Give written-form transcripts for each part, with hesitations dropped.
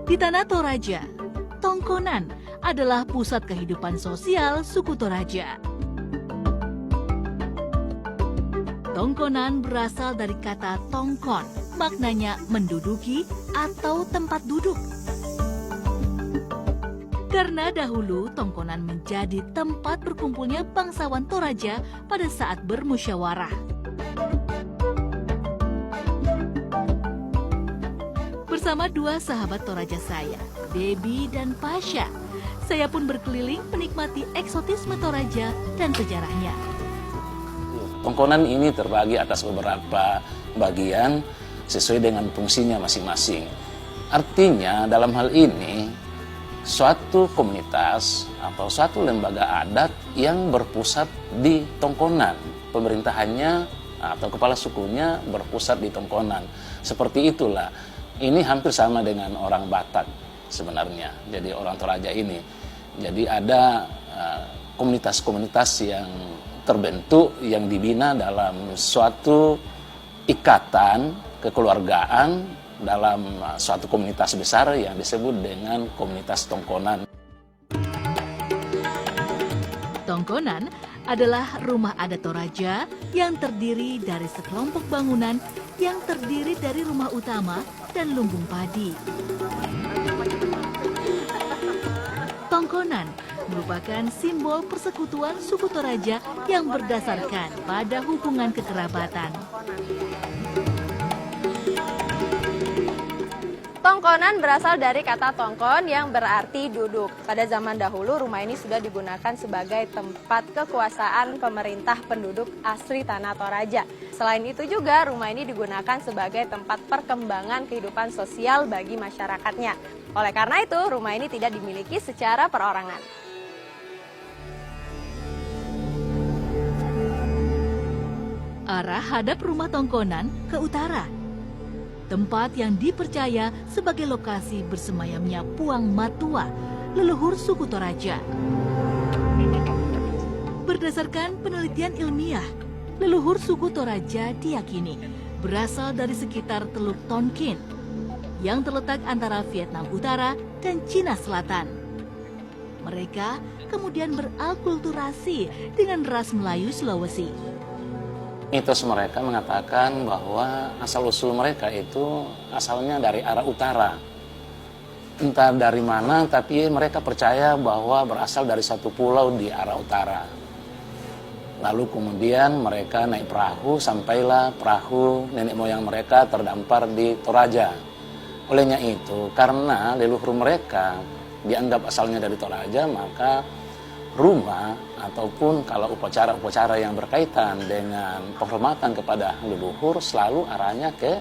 Di tanah Toraja, Tongkonan adalah pusat kehidupan sosial suku Toraja. Tongkonan berasal dari kata tongkon, maknanya menduduki atau tempat duduk. Karena dahulu Tongkonan menjadi tempat berkumpulnya bangsawan Toraja pada saat bermusyawarah. Bersama dua sahabat Toraja saya, Debbie dan Pasha, saya pun berkeliling menikmati eksotisme Toraja dan sejarahnya. Tongkonan ini terbagi atas beberapa bagian sesuai dengan fungsinya masing-masing. Artinya dalam hal ini, suatu komunitas atau suatu lembaga adat yang berpusat di Tongkonan. Pemerintahannya atau kepala sukunya berpusat di Tongkonan. Seperti itulah. Ini hampir sama dengan orang Batak sebenarnya. Jadi orang Toraja ini. Jadi ada komunitas-komunitas yang terbentuk, yang dibina dalam suatu ikatan kekeluargaan dalam suatu komunitas besar yang disebut dengan komunitas Tongkonan. Tongkonan adalah rumah adat Toraja yang terdiri dari sekelompok bangunan yang terdiri dari rumah utama dan lumbung padi. Tongkonan merupakan simbol persekutuan suku Toraja yang berdasarkan pada hubungan kekerabatan. Tongkonan berasal dari kata tongkon yang berarti duduk. Pada zaman dahulu, rumah ini sudah digunakan sebagai tempat kekuasaan pemerintah penduduk asli tanah Toraja. Selain itu juga, rumah ini digunakan sebagai tempat perkembangan kehidupan sosial bagi masyarakatnya. Oleh karena itu, rumah ini tidak dimiliki secara perorangan. Arah hadap rumah Tongkonan ke utara. Tempat yang dipercaya sebagai lokasi bersemayamnya Puang Matua, leluhur suku Toraja. Berdasarkan penelitian ilmiah, leluhur suku Toraja diyakini berasal dari sekitar Teluk Tonkin yang terletak antara Vietnam Utara dan Cina Selatan. Mereka kemudian berakulturasi dengan ras Melayu Sulawesi. Mitos mereka mengatakan bahwa asal-usul mereka itu asalnya dari arah utara. Entah dari mana, tapi mereka percaya bahwa berasal dari satu pulau di arah utara. Lalu kemudian mereka naik perahu, sampailah perahu nenek moyang mereka terdampar di Toraja. Olehnya itu, karena leluhur mereka dianggap asalnya dari Toraja, maka rumah ataupun kalau upacara-upacara yang berkaitan dengan penghormatan kepada leluhur selalu arahnya ke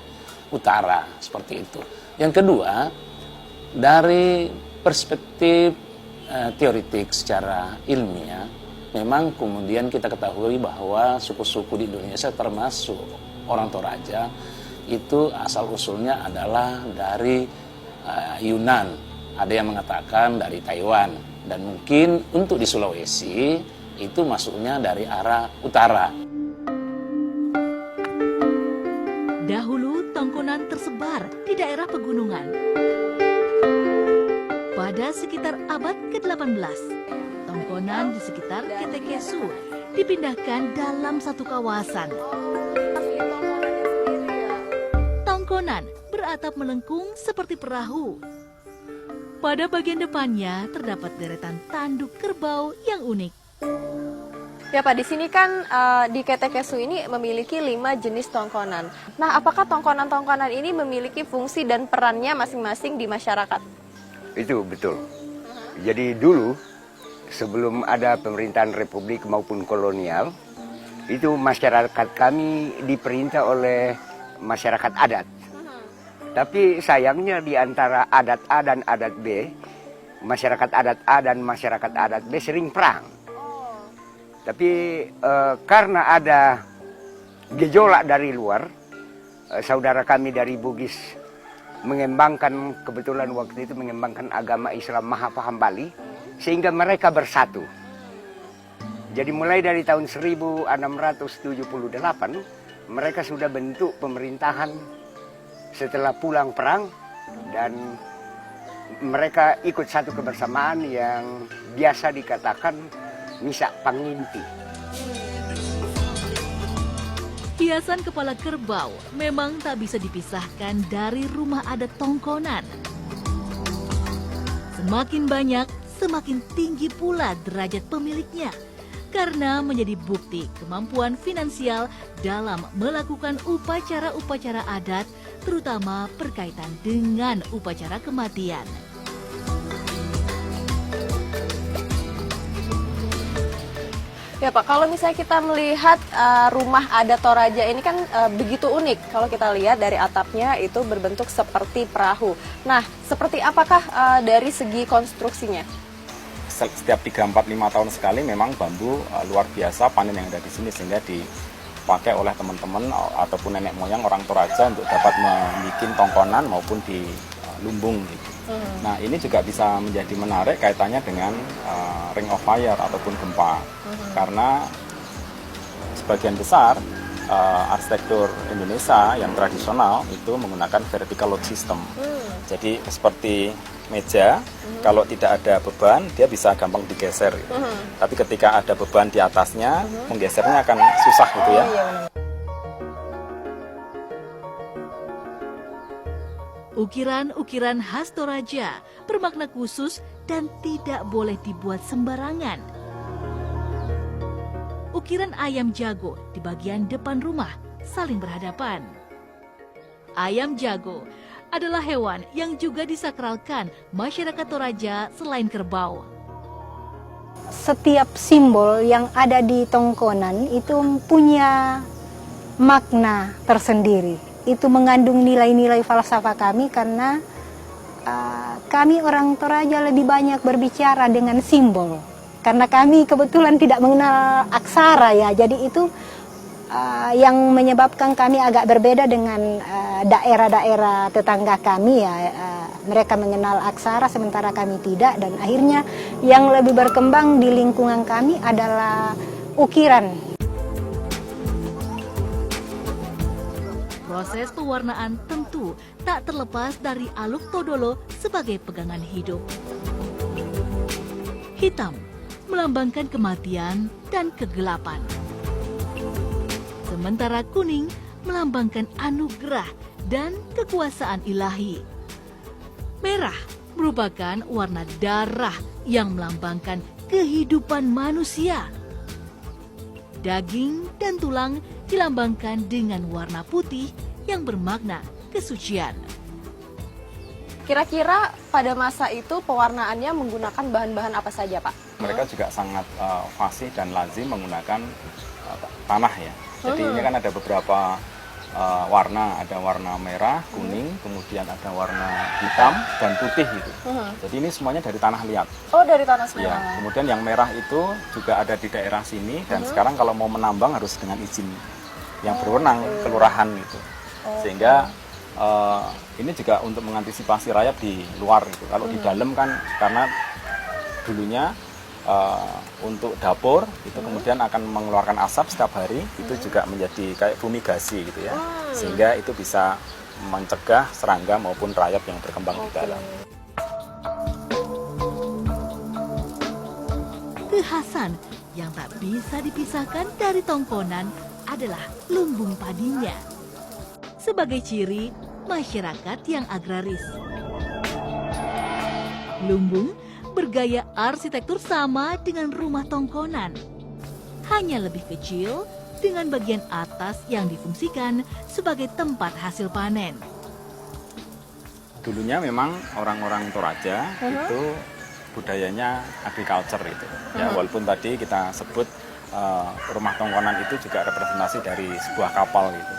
utara, seperti itu. Yang kedua, dari perspektif teoritik secara ilmiah, memang kemudian kita ketahui bahwa suku-suku di Indonesia termasuk orang Toraja itu asal-usulnya adalah dari Yunan. Ada yang mengatakan dari Taiwan. Dan mungkin untuk di Sulawesi itu masuknya dari arah utara. Dahulu Tongkonan tersebar di daerah pegunungan. Pada sekitar abad ke-18, Tongkonan di sekitar Ketekesu dipindahkan dalam satu kawasan. Tongkonan beratap melengkung seperti perahu. Pada bagian depannya terdapat deretan tanduk kerbau yang unik. Ya Pak, di sini kan di Ketekesu ini memiliki 5 jenis tongkonan. Nah, apakah tongkonan-tongkonan ini memiliki fungsi dan perannya masing-masing di masyarakat? Itu betul. Jadi dulu sebelum ada pemerintahan republik maupun kolonial, itu masyarakat kami diperintah oleh masyarakat adat. Tapi sayangnya di antara adat A dan adat B, masyarakat adat A dan masyarakat adat B sering perang. Tapi karena ada gejolak dari luar, saudara kami dari Bugis mengembangkan, kebetulan waktu itu mengembangkan agama Islam Mahapaham Bali, sehingga mereka bersatu. Jadi mulai dari tahun 1678, mereka sudah bentuk pemerintahan setelah pulang perang, dan mereka ikut satu kebersamaan yang biasa dikatakan misa pangimpi. Hiasan kepala kerbau memang tak bisa dipisahkan dari rumah adat Tongkonan. Semakin banyak, semakin tinggi pula derajat pemiliknya. Karena menjadi bukti kemampuan finansial dalam melakukan upacara-upacara adat, terutama berkaitan dengan upacara kematian. Ya Pak, kalau misalnya kita melihat rumah adat Toraja ini kan begitu unik. Kalau kita lihat dari atapnya itu berbentuk seperti perahu. Nah, seperti apakah dari segi konstruksinya? Setiap 3, 4, 5 tahun sekali memang bambu luar biasa panen yang ada di sini, sehingga dipakai oleh teman-teman ataupun nenek moyang orang Toraja untuk dapat membuat tongkonan maupun di lumbung gitu. Nah, ini juga bisa menjadi menarik kaitannya dengan ring of fire ataupun gempa. Karena sebagian besar arsitektur Indonesia yang tradisional itu menggunakan vertical load system. Jadi seperti meja, kalau tidak ada beban dia bisa gampang digeser gitu. Tapi ketika ada beban di atasnya, menggesernya akan susah gitu ya. Ukiran-ukiran khas Toraja bermakna khusus dan tidak boleh dibuat sembarangan. Ukiran ayam jago di bagian depan rumah saling berhadapan. Ayam jago adalah hewan yang juga disakralkan masyarakat Toraja selain kerbau. Setiap simbol yang ada di Tongkonan itu punya makna tersendiri. Itu mengandung nilai-nilai falsafah kami karena kami orang Toraja lebih banyak berbicara dengan simbol. Karena kami kebetulan tidak mengenal aksara ya, jadi itu yang menyebabkan kami agak berbeda dengan daerah-daerah tetangga kami ya. Mereka mengenal aksara sementara kami tidak, dan akhirnya yang lebih berkembang di lingkungan kami adalah ukiran. Proses pewarnaan tentu tak terlepas dari aluk todolo sebagai pegangan hidup. Hitam melambangkan kematian dan kegelapan. Sementara kuning melambangkan anugerah dan kekuasaan ilahi. Merah merupakan warna darah yang melambangkan kehidupan manusia. Daging dan tulang dilambangkan dengan warna putih yang bermakna kesucian. Kira-kira pada masa itu pewarnaannya menggunakan bahan-bahan apa saja, Pak? Mereka juga sangat fasih dan lazim menggunakan tanah ya. Jadi ini kan ada beberapa warna, ada warna merah, kuning, kemudian ada warna hitam dan putih gitu. Jadi ini semuanya dari tanah liat. Oh, dari tanah semua. Ya, kemudian yang merah itu juga ada di daerah sini, dan sekarang kalau mau menambang harus dengan izin yang berwenang kelurahan gitu. Sehingga ini juga untuk mengantisipasi rayap di luar gitu. Kalau di dalam kan karena dulunya untuk dapur itu kemudian akan mengeluarkan asap setiap hari, itu juga menjadi kayak fumigasi gitu ya, sehingga itu bisa mencegah serangga maupun rayap yang berkembang di dalam. Kekhasan yang tak bisa dipisahkan dari Tongkonan adalah lumbung padinya. Sebagai ciri masyarakat yang agraris. Lumbung bergaya arsitektur sama dengan rumah Tongkonan. Hanya lebih kecil dengan bagian atas yang difungsikan sebagai tempat hasil panen. Dulunya memang orang-orang Toraja itu budayanya agriculture itu. Ya, walaupun tadi kita sebut rumah Tongkonan itu juga representasi dari sebuah kapal gitu.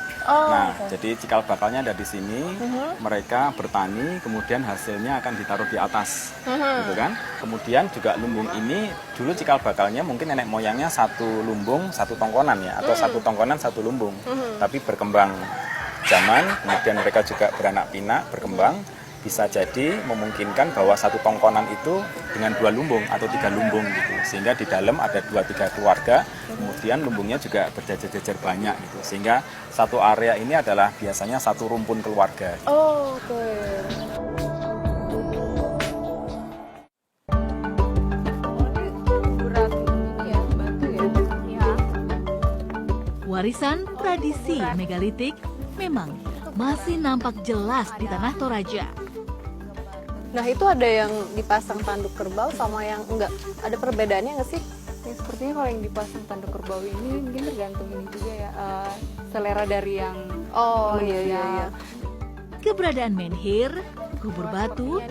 Jadi cikal bakalnya ada di sini, mereka bertani, kemudian hasilnya akan ditaruh di atas, gitu kan. Kemudian juga lumbung ini dulu cikal bakalnya mungkin nenek moyangnya satu lumbung, satu tongkonan ya, atau satu tongkonan, satu lumbung. Tapi berkembang zaman, kemudian mereka juga beranak pinak, berkembang, bisa jadi memungkinkan bahwa satu tongkonan itu dengan 2 lumbung atau 3 lumbung gitu, sehingga di dalam ada 2-3 keluarga, kemudian lumbungnya juga berjajar-jajar banyak gitu, sehingga satu area ini adalah biasanya satu rumpun keluarga. Oh, oke. Warisan tradisi megalitik memang masih nampak jelas di Tanah Toraja. Nah, itu ada yang dipasang tanduk kerbau sama yang enggak. Ada perbedaannya nggak sih? Ya, sepertinya kalau yang dipasang tanduk kerbau ini mungkin tergantung ini juga ya, selera dari yang Oh iya. Keberadaan menhir, kubur batu,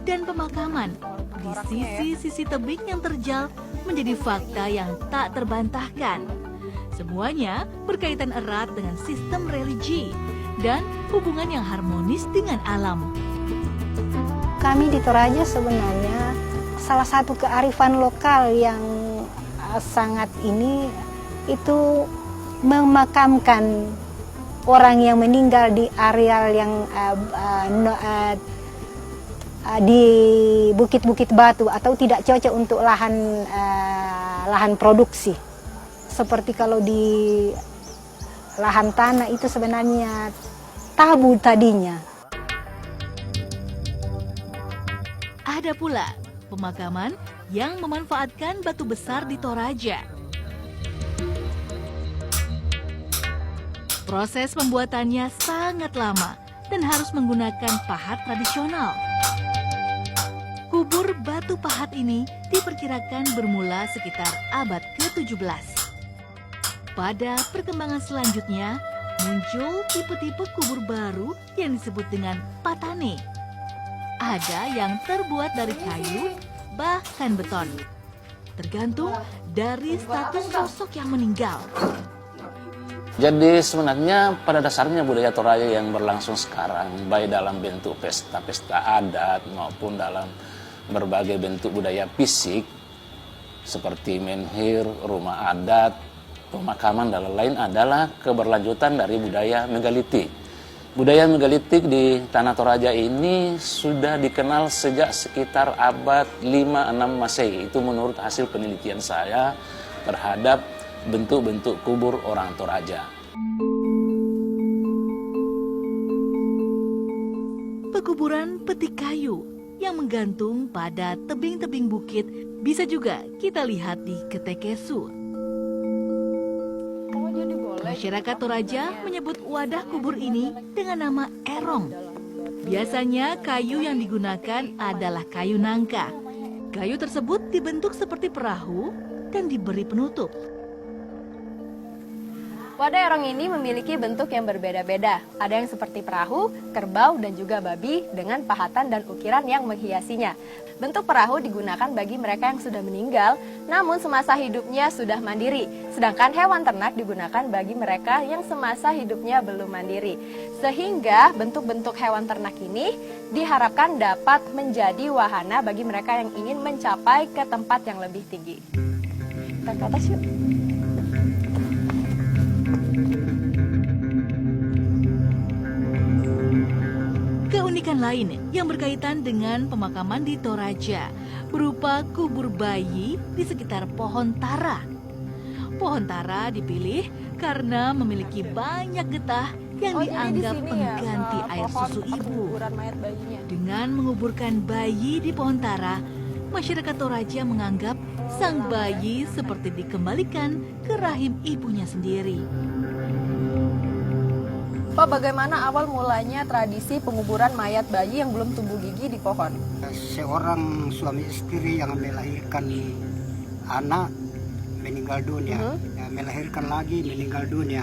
dan pemakaman di sisi-sisi tebing yang terjal menjadi fakta yang tak terbantahkan. Semuanya berkaitan erat dengan sistem religi dan hubungan yang harmonis dengan alam. Kami di Toraja sebenarnya salah satu kearifan lokal yang sangat ini itu memakamkan orang yang meninggal di areal yang di bukit-bukit batu atau tidak cocok untuk lahan produksi. Seperti kalau di lahan tanah itu sebenarnya tabu tadinya. Ada pula pemakaman yang memanfaatkan batu besar di Toraja. Proses pembuatannya sangat lama dan harus menggunakan pahat tradisional. Kubur batu pahat ini diperkirakan bermula sekitar abad ke-17. Pada perkembangan selanjutnya, muncul tipe-tipe kubur baru yang disebut dengan patane. Ada yang terbuat dari kayu, bahkan beton. Tergantung dari status sosok yang meninggal. Jadi sebenarnya pada dasarnya budaya Toraja yang berlangsung sekarang, baik dalam bentuk pesta-pesta adat maupun dalam berbagai bentuk budaya fisik, seperti menhir, rumah adat, pemakaman, dan lain-lain adalah keberlanjutan dari budaya megalitik. Budaya megalitik di Tanah Toraja ini sudah dikenal sejak sekitar abad 5-6 Masehi. Itu menurut hasil penelitian saya terhadap bentuk-bentuk kubur orang Toraja. Pekuburan peti kayu yang menggantung pada tebing-tebing bukit bisa juga kita lihat di Ketekesu. Masyarakat Toraja menyebut wadah kubur ini dengan nama erong. Biasanya kayu yang digunakan adalah kayu nangka. Kayu tersebut dibentuk seperti perahu dan diberi penutup. Wadah erong ini memiliki bentuk yang berbeda-beda. Ada yang seperti perahu, kerbau, dan juga babi dengan pahatan dan ukiran yang menghiasinya. Bentuk perahu digunakan bagi mereka yang sudah meninggal, namun semasa hidupnya sudah mandiri. Sedangkan hewan ternak digunakan bagi mereka yang semasa hidupnya belum mandiri. Sehingga bentuk-bentuk hewan ternak ini diharapkan dapat menjadi wahana bagi mereka yang ingin mencapai ke tempat yang lebih tinggi. Kita ke atas yuk. Keunikan lain yang berkaitan dengan pemakaman di Toraja berupa kubur bayi di sekitar pohon tara. Pohon tara dipilih karena memiliki banyak getah yang dianggap pengganti air susu ibu. Dengan menguburkan bayi di pohon tara, masyarakat Toraja menganggap sang bayi seperti dikembalikan ke rahim ibunya sendiri. Pak, bagaimana awal mulanya tradisi penguburan mayat bayi yang belum tumbuh gigi di pohon? Seorang suami istri yang melahirkan anak meninggal dunia, melahirkan lagi meninggal dunia,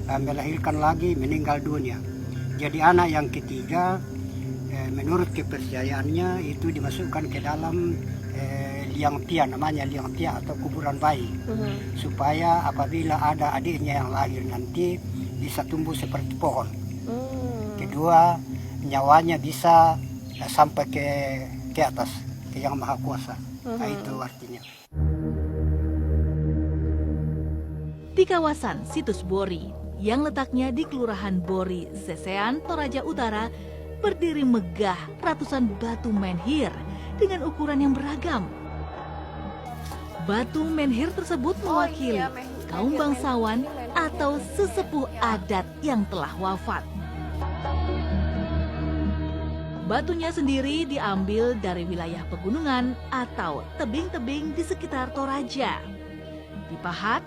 melahirkan lagi meninggal dunia. Jadi anak yang ketiga, menurut kepercayaannya itu dimasukkan ke dalam liang tia, namanya liang tia atau kuburan bayi, supaya apabila ada adiknya yang lahir nanti bisa tumbuh seperti pohon. Kedua, nyawanya bisa sampai ke atas, ke Yang Maha Kuasa. Nah, itu artinya. Di kawasan Situs Bori, yang letaknya di Kelurahan Bori, Sesean, Toraja Utara, berdiri megah ratusan batu menhir dengan ukuran yang beragam. Batu menhir tersebut mewakili kaum bangsawan atau sesepuh adat yang telah wafat. Batunya sendiri diambil dari wilayah pegunungan atau tebing-tebing di sekitar Toraja. Dipahat,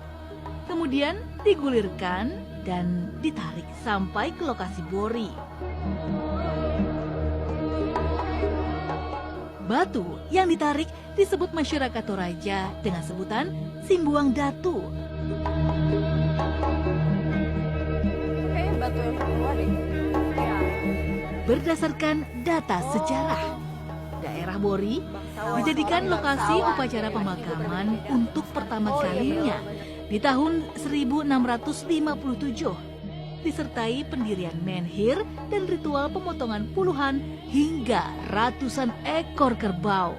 kemudian digulirkan, dan ditarik sampai ke lokasi bori. Batu yang ditarik disebut masyarakat Toraja dengan sebutan Simbuang Datu. Kayaknya batu yang kedua deh. Ya. Berdasarkan data sejarah, daerah Bori dijadikan lokasi upacara pemakaman untuk pertama kalinya di tahun 1657, disertai pendirian menhir dan ritual pemotongan puluhan hingga ratusan ekor kerbau.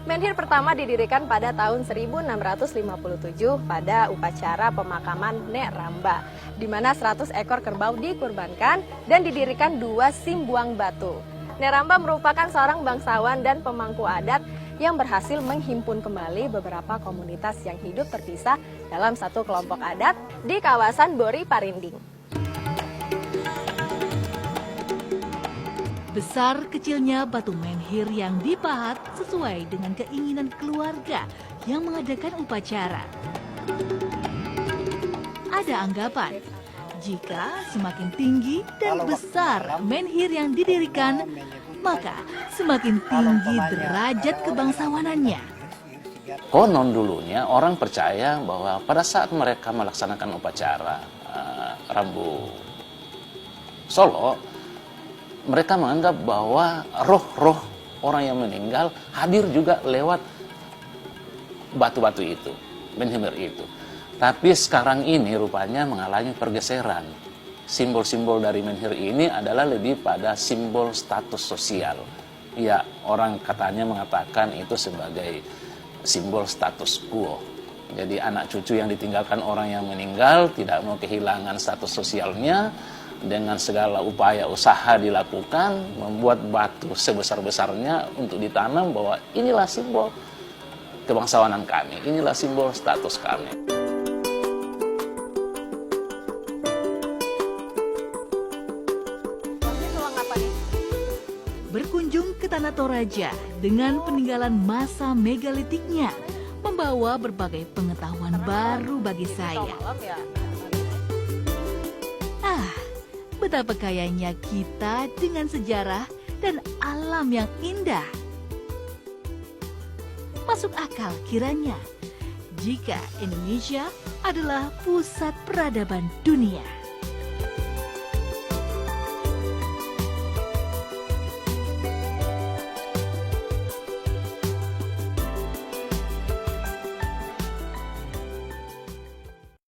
Menhir pertama didirikan pada tahun 1657 pada upacara pemakaman Nek Ramba, di mana 100 ekor kerbau dikurbankan dan didirikan 2 simbuang batu. Nek Ramba merupakan seorang bangsawan dan pemangku adat yang berhasil menghimpun kembali beberapa komunitas yang hidup terpisah dalam satu kelompok adat di kawasan Bori Parinding. Besar kecilnya batu menhir yang dipahat sesuai dengan keinginan keluarga yang mengadakan upacara. Ada anggapan, jika semakin tinggi dan besar menhir yang didirikan, maka semakin tinggi derajat kebangsawanannya. Konon dulunya orang percaya bahwa pada saat mereka melaksanakan upacara Rambu Solo, mereka menganggap bahwa roh-roh orang yang meninggal hadir juga lewat batu-batu itu, menhir itu. Tapi sekarang ini rupanya mengalami pergeseran. Simbol-simbol dari menhir ini adalah lebih pada simbol status sosial. Ya, orang katanya mengatakan itu sebagai simbol status quo. Jadi anak cucu yang ditinggalkan orang yang meninggal tidak mau kehilangan status sosialnya, dengan segala upaya usaha dilakukan, membuat batu sebesar-besarnya untuk ditanam bahwa inilah simbol kebangsawanan kami, inilah simbol status kami. Berkunjung ke Tanah Toraja dengan peninggalan masa megalitiknya membawa berbagai pengetahuan baru bagi saya. Betapa kayanya kita dengan sejarah dan alam yang indah. Masuk akal kiranya jika Indonesia adalah pusat peradaban dunia.